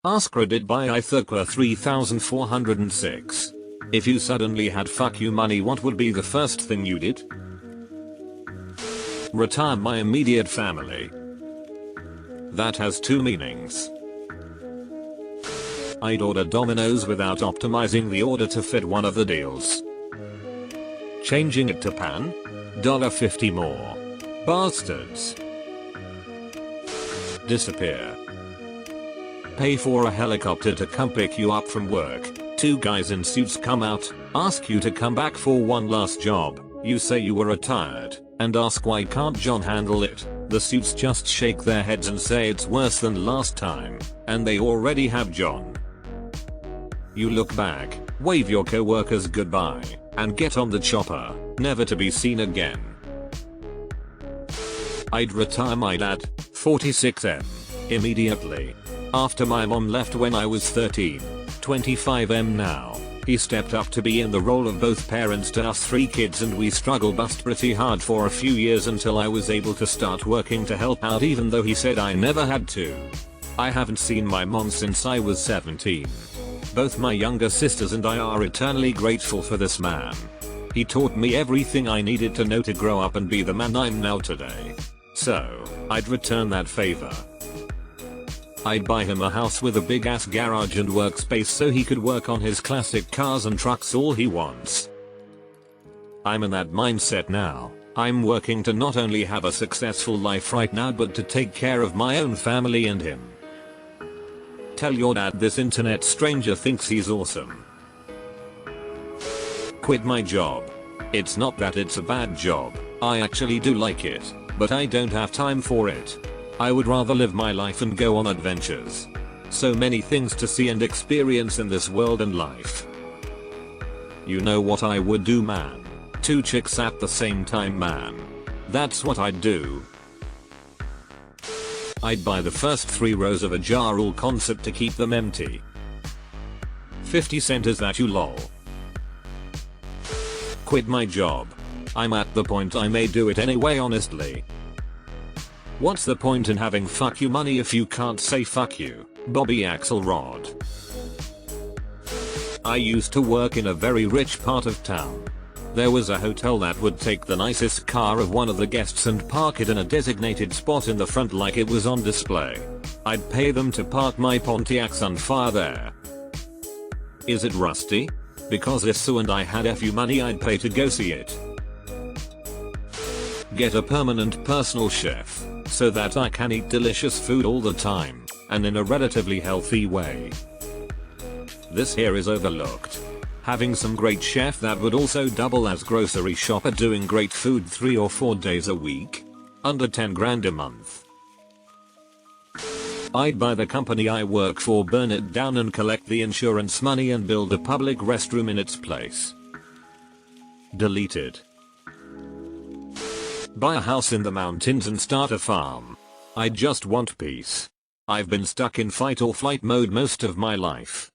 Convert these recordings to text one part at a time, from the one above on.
AskReddit by Ithaca 3406. If you suddenly had fuck you money, what would be the first thing you did? Retire my immediate family. That has two meanings. I'd order Domino's without optimizing the order to fit one of the deals. Changing it to pan? $1.50 more. Bastards. Disappear. Pay for a helicopter to come pick you up from work. Two guys in suits come out, ask you to come back for one last job. You say you were retired, and ask why can't John handle it. The suits just shake their heads and say it's worse than last time, and they already have John. You look back, wave your co-workers goodbye, and get on the chopper, never to be seen again. I'd retire my dad, 46M, immediately. After my mom left when I was 13, 25M now, he stepped up to be in the role of both parents to us 3 kids, and we struggle bust pretty hard for a few years until I was able to start working to help out, even though he said I never had to. I haven't seen my mom since I was 17. Both my younger sisters and I are eternally grateful for this man. He taught me everything I needed to know to grow up and be the man I'm now today. So, I'd return that favor. I'd buy him a house with a big ass garage and workspace so he could work on his classic cars and trucks all he wants. I'm in that mindset now. I'm working to not only have a successful life right now, but to take care of my own family and him. Tell your dad this internet stranger thinks he's awesome. Quit my job. It's not that it's a bad job, I actually do like it, but I don't have time for it. I would rather live my life and go on adventures. So many things to see and experience in this world and life. You know what I would do, man? 2 chicks at the same time, man. That's what I'd do. I'd buy the first 3 rows of a Ja Rule concert to keep them empty. 50 Cent, is that you, lol? Quit my job. I'm at the point I may do it anyway, honestly. What's the point in having fuck you money if you can't say fuck you? Bobby Axelrod. I used to work in a very rich part of town. There was a hotel that would take the nicest car of one of the guests and park it in a designated spot in the front like it was on display. I'd pay them to park my Pontiac Sunfire there. Is it rusty? Because if so and I had FU money, I'd pay to go see it. Get a permanent personal chef, so that I can eat delicious food all the time, and in a relatively healthy way. This here is overlooked. Having some great chef that would also double as grocery shopper doing great food 3 or 4 days a week. Under 10 grand a month. I'd buy the company I work for, burn it down and collect the insurance money and build a public restroom in its place. Deleted. Buy a house in the mountains and start a farm. I just want peace. I've been stuck in fight or flight mode most of my life.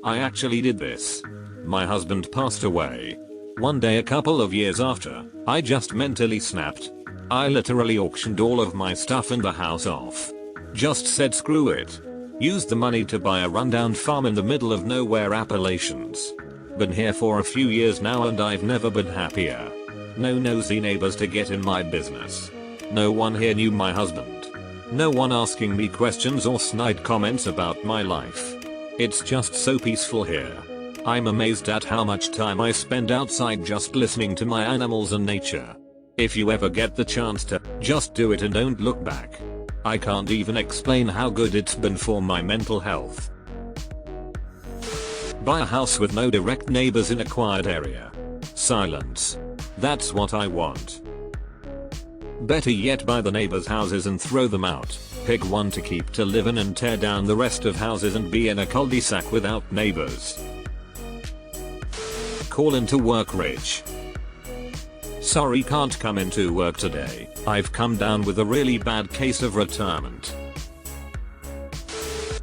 I actually did this. My husband passed away. One day a couple of years after, I just mentally snapped. I literally auctioned all of my stuff and the house off. Just said screw it. Used the money to buy a rundown farm in the middle of nowhere Appalachians. Been here for a few years now and I've never been happier. No nosy neighbors to get in my business. No one here knew my husband. No one asking me questions or snide comments about my life. It's just so peaceful here. I'm amazed at how much time I spend outside just listening to my animals and nature. If you ever get the chance to, just do it and don't look back. I can't even explain how good it's been for my mental health. Buy a house with no direct neighbors in a quiet area. Silence. That's what I want. Better yet, buy the neighbors' houses and throw them out. Pick one to keep to live in and tear down the rest of houses and be in a cul-de-sac without neighbors. Call into work rich. Sorry, can't come into work today. I've come down with a really bad case of retirement.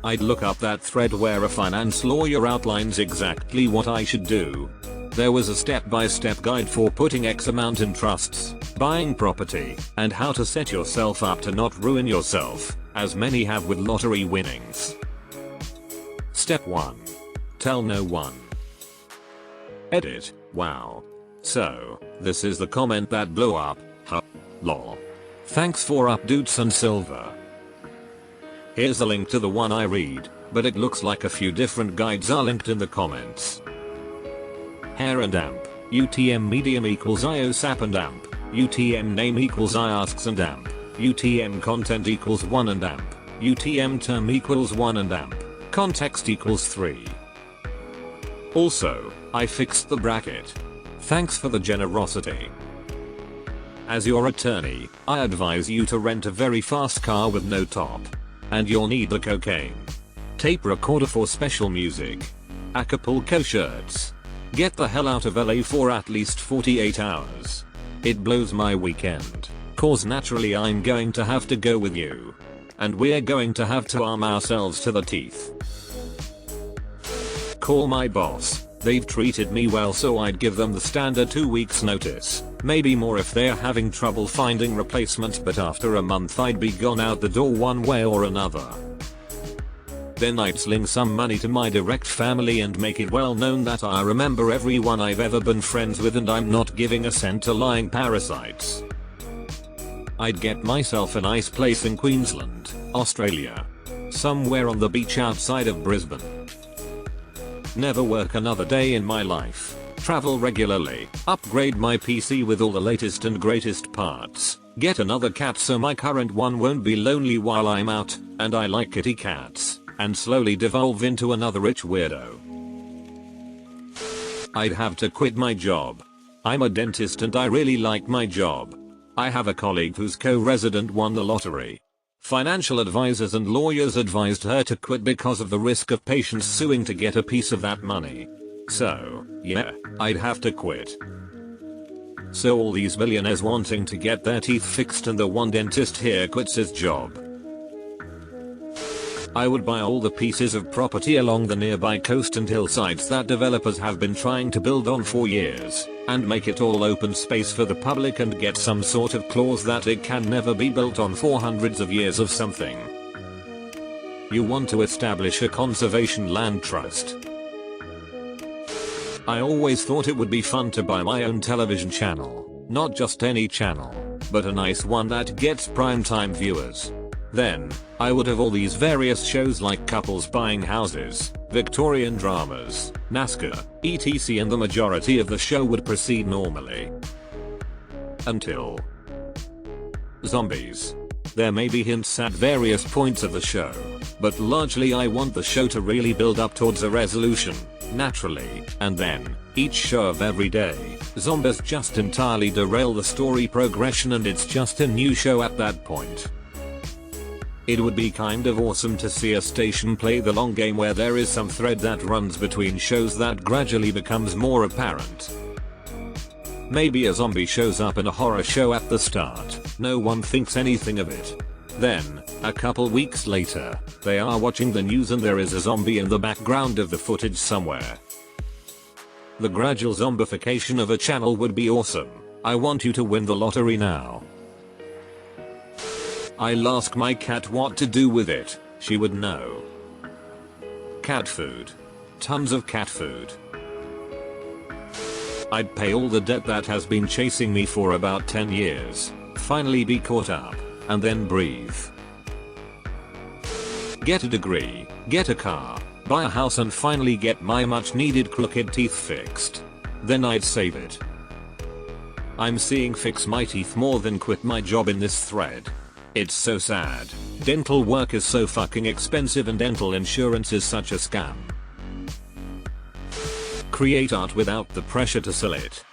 I'd look up that thread where a finance lawyer outlines exactly what I should do. There was a step-by-step guide for putting X amount in trusts, buying property, and how to set yourself up to not ruin yourself, as many have with lottery winnings. Step 1. Tell no one. Edit. Wow. So, this is the comment that blew up, huh? Lol. Thanks for updates and silver. Here's a link to the one I read, but it looks like a few different guides are linked in the comments. Hair and amp, UTM medium equals IOSAP and amp, UTM name equals IASKs and amp, UTM content equals 1 and amp, UTM term equals 1 and amp, context equals 3. Also, I fixed the bracket. Thanks for the generosity. As your attorney, I advise you to rent a very fast car with no top. And you'll need the cocaine. Tape recorder for special music. Acapulco shirts. Get the hell out of LA for at least 48 hours. It blows my weekend, cause naturally I'm going to have to go with you. And we're going to have to arm ourselves to the teeth. Call my boss. They've treated me well, so I'd give them the standard 2 weeks notice. Maybe more if they're having trouble finding replacements, but after a month I'd be gone out the door one way or another. Then I'd sling some money to my direct family and make it well known that I remember everyone I've ever been friends with and I'm not giving a cent to lying parasites. I'd get myself a nice place in Queensland, Australia. Somewhere on the beach outside of Brisbane. Never work another day in my life. Travel regularly. Upgrade my PC with all the latest and greatest parts. Get another cat so my current one won't be lonely while I'm out, and I like kitty cats. And slowly devolve into another rich weirdo. I'd have to quit my job. I'm a dentist and I really like my job. I have a colleague whose co-resident won the lottery. Financial advisors and lawyers advised her to quit because of the risk of patients suing to get a piece of that money. So, yeah, I'd have to quit. So all these billionaires wanting to get their teeth fixed and the one dentist here quits his job. I would buy all the pieces of property along the nearby coast and hillsides that developers have been trying to build on for years, and make it all open space for the public and get some sort of clause that it can never be built on for hundreds of years of something. You want to establish a conservation land trust. I always thought it would be fun to buy my own television channel, not just any channel, but a nice one that gets primetime viewers. Then, I would have all these various shows like couples buying houses, Victorian dramas, NASCAR, etc, and the majority of the show would proceed normally. Until zombies. There may be hints at various points of the show, but largely I want the show to really build up towards a resolution, naturally, and then, each show of every day, zombies just entirely derail the story progression and it's just a new show at that point. It would be kind of awesome to see a station play the long game where there is some thread that runs between shows that gradually becomes more apparent. Maybe a zombie shows up in a horror show at the start, no one thinks anything of it. Then, a couple weeks later, they are watching the news and there is a zombie in the background of the footage somewhere. The gradual zombification of a channel would be awesome. I want you to win the lottery now. I'll ask my cat what to do with it, she would know. Cat food. Tons of cat food. I'd pay all the debt that has been chasing me for about 10 years, finally be caught up, and then breathe. Get a degree, get a car, buy a house and finally get my much needed crooked teeth fixed. Then I'd save it. I'm seeing fix my teeth more than quit my job in this thread. It's so sad. Dental work is so fucking expensive and dental insurance is such a scam. Create art without the pressure to sell it.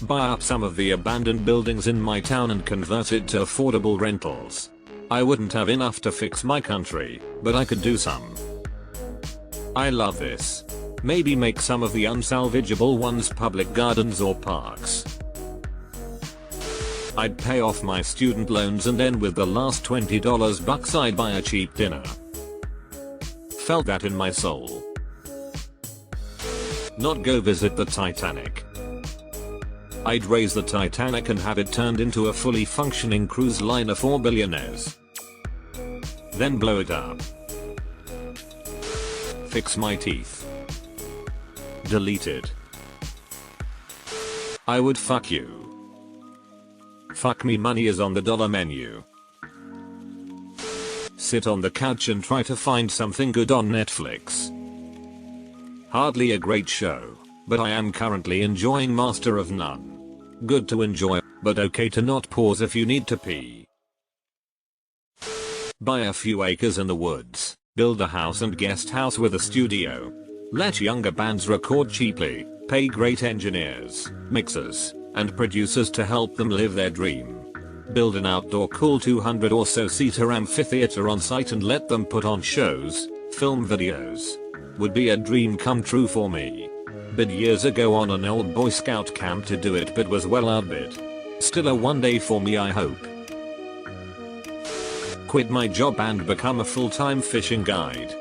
Buy up some of the abandoned buildings in my town and convert it to affordable rentals. I wouldn't have enough to fix my country, but I could do some. I love this. Maybe make some of the unsalvageable ones public gardens or parks. I'd pay off my student loans and then with the last $20 bucks I'd buy a cheap dinner. Felt that in my soul. not go visit the Titanic. I'd raise the Titanic and have it turned into a fully functioning cruise liner for billionaires. Then blow it up. Fix my teeth. Deleted. I would fuck you. Fuck me, money is on the dollar menu. Sit on the couch and try to find something good on Netflix. Hardly a great show, but I am currently enjoying Master of None. Good to enjoy, but okay to not pause if you need to pee. Buy a few acres in the woods, build a house and guest house with a studio. Let younger bands record cheaply, pay great engineers, mixers, and producers to help them live their dream. Build an outdoor cool 200 or so seater amphitheater on site and let them put on shows, film videos. Would be a dream come true for me. Bid years ago on an old Boy Scout camp to do it but was well outbid. Still a one day for me, I hope. Quit my job and become a full-time fishing guide.